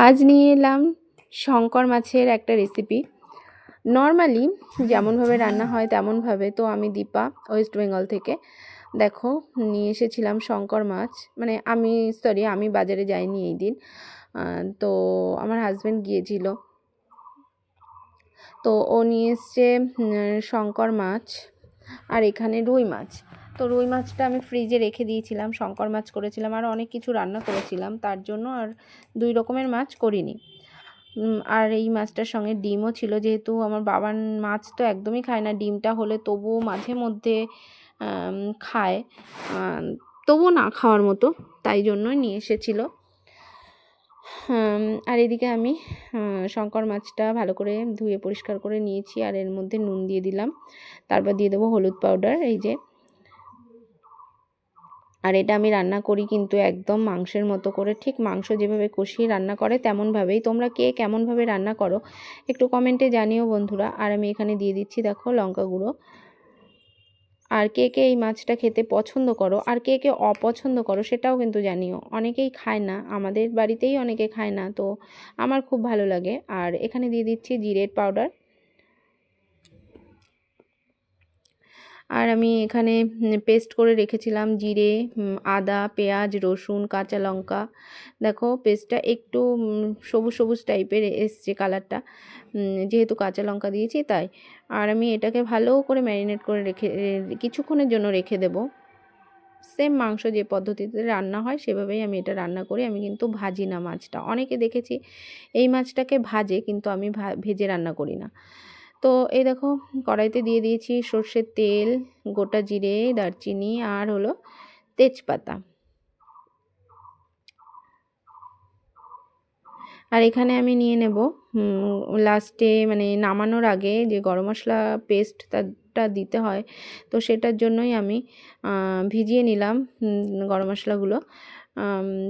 আজ নিয়ে এলাম শঙ্কর মাছের একটা রেসিপি। নর্মালি যেমনভাবে রান্না হয় তেমনভাবে। তো আমি দীপা, ওয়েস্ট বেঙ্গল থেকে। দেখো, নিয়ে এসেছিলাম শঙ্কর মাছ। মানে আমি বাজারে যাইনি এই দিন। তো আমার হাজব্যান্ড গিয়েছিল, তো ও নিয়ে এসছে শঙ্কর মাছ। আর এখানে রুই মাছ। তো রুই মাছটা আমি ফ্রিজে রেখে দিয়েছিলাম, শঙ্কর মাছ করেছিলাম, আর অনেক কিছু রান্না করেছিলাম, তার জন্য আর 2 রকমের মাছ করিনি। আর এই মাছটার সঙ্গে ডিমও ছিল, যেহেতু আমার বাবার মাছ তো একদমই খায় না, ডিমটা হলে তবুও মাঝে মধ্যে খায়, তবুও না খাওয়ার মতো, তাই জন্যই নিয়ে এসেছিলো। আর এদিকে আমি শঙ্কর মাছটা ভালো করে ধুয়ে পরিষ্কার করে নিয়েছি, আর এর মধ্যে নুন দিয়ে দিলাম, তারপর দিয়ে দেবো হলুদ পাউডার, এই যে। আর এটা আমি রান্না করি কিন্তু একদম মাংসের মতো করে, ঠিক মাংস যেভাবে কষিয়ে রান্না করে তেমনভাবেই। তোমরা কে কেমনভাবে রান্না করো একটু কমেন্টে জানিও বন্ধুরা। আর আমি এখানে দিয়ে দিচ্ছি, দেখো, লঙ্কা গুঁড়ো। আর কে কে এই মাছটা খেতে পছন্দ করো আর কে কে অপছন্দ করো সেটাও কিন্তু জানিও। অনেকেই খায় না, আমাদের বাড়িতেই অনেকে খায় না, তো আমার খুব ভালো লাগে। আর এখানে দিয়ে দিচ্ছি জিরের পাউডার। আর আমি এখানে পেস্ট করে রেখেছিলাম জিরে, আদা, পেঁয়াজ, রসুন, কাঁচা লঙ্কা। দেখো, পেস্টটা একটু সবুজ সবুজ টাইপের এসছে কালারটা, যেহেতু কাঁচা লঙ্কা দিয়েছি তাই। আর আমি এটাকে ভালো করে ম্যারিনেট করে কিছুক্ষণের জন্য রেখে দেব। সেম মাংস যে পদ্ধতিতে রান্না হয় সেভাবেই আমি এটা রান্না করি। আমি কিন্তু ভাজি না মাছটা। অনেকে দেখেছি এই মাছটাকে ভাজে, কিন্তু আমি ভেজে রান্না করি না। তো এই দেখো, কড়াইতে দিয়ে দিয়েছি সর্ষের তেল, গোটা জিরে, দারচিনি, আর হলো তেজপাতা। আর এখানে আমি নিয়ে নেব লাস্টে, মানে নামানোর আগে যে গরম মশলা পেস্টটা দিতে হয়, তো সেটার জন্যই আমি ভিজিয়ে নিলাম গরম মশলাগুলো।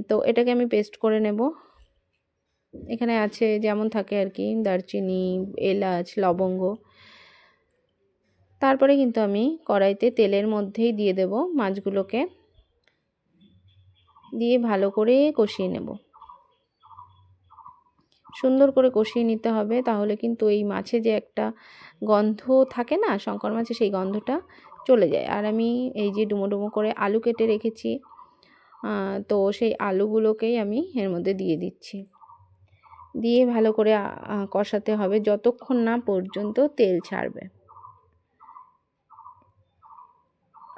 তো এটাকে আমি পেস্ট করে নেব। এখানে আছে যেমন থাকে আর কি, দারচিনি, এলাচ, লবঙ্গ। তারপরে কিন্তু আমি কড়াইতে তেলের মধ্যেই দিয়ে দেব মাছগুলোকে, দিয়ে ভালো করে কষিয়ে নেব। সুন্দর করে কষিয়ে নিতে হবে, তাহলে কিন্তু এই মাছে যে একটা গন্ধ থাকে না শঙ্কর মাছে, সেই গন্ধটা চলে যায়। আর আমি এই যে ডুমো ডুমো করে আলু কেটে রেখেছি, তো সেই আলুগুলোকেই আমি এর মধ্যে দিয়ে দিচ্ছি, দিয়ে ভালো করে কষাতে হবে যতক্ষণ না পর্যন্ত তেল ছাড়বে।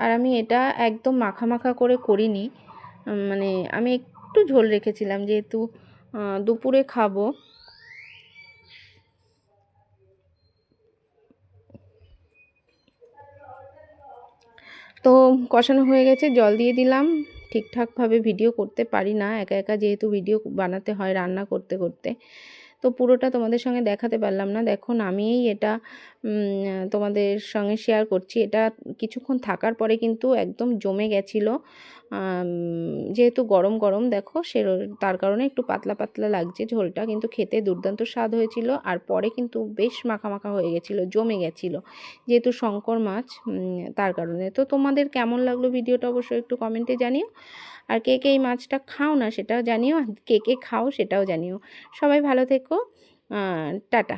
আর আমি এটা একদম মাখা মাখা করে করিনি, মানে আমি একটু ঝোল রেখেছিলাম, যেহেতু দুপুরে খাবো। তো কষানো হয়ে গেছে, জল দিয়ে দিলাম। ঠিকঠাকভাবে ভিডিও করতে পারি না একা একা, যেহেতু ভিডিও বানাতে হয় রান্না করতে করতে, তো পুরোটা তোমাদের সঙ্গে দেখাতে পারলাম না। দেখো, নামিয়েই এটা তোমাদের সঙ্গে শেয়ার করছি। এটা কিছুক্ষণ থাকার পরে কিন্তু একদম জমে গেছিলো, যেহেতু গরম গরম, দেখো তার কারণে একটু পাতলা পাতলা লাগছে ঝোলটা, কিন্তু খেতে দুর্দান্ত স্বাদ হয়েছিল। আর পরে কিন্তু বেশ মাখা মাখা হয়ে গেছিলো, জমে গেছিলো, যেহেতু শঙ্কর মাছ, তার কারণে। তো তোমাদের কেমন লাগলো ভিডিওটা অবশ্যই একটু কমেন্টে জানিও। আর কে কে এই মাছটা খাও না সেটাও জানিও, আর কে কে খাও সেটাও জানিও। সবাই ভালো থেকো, টাটা।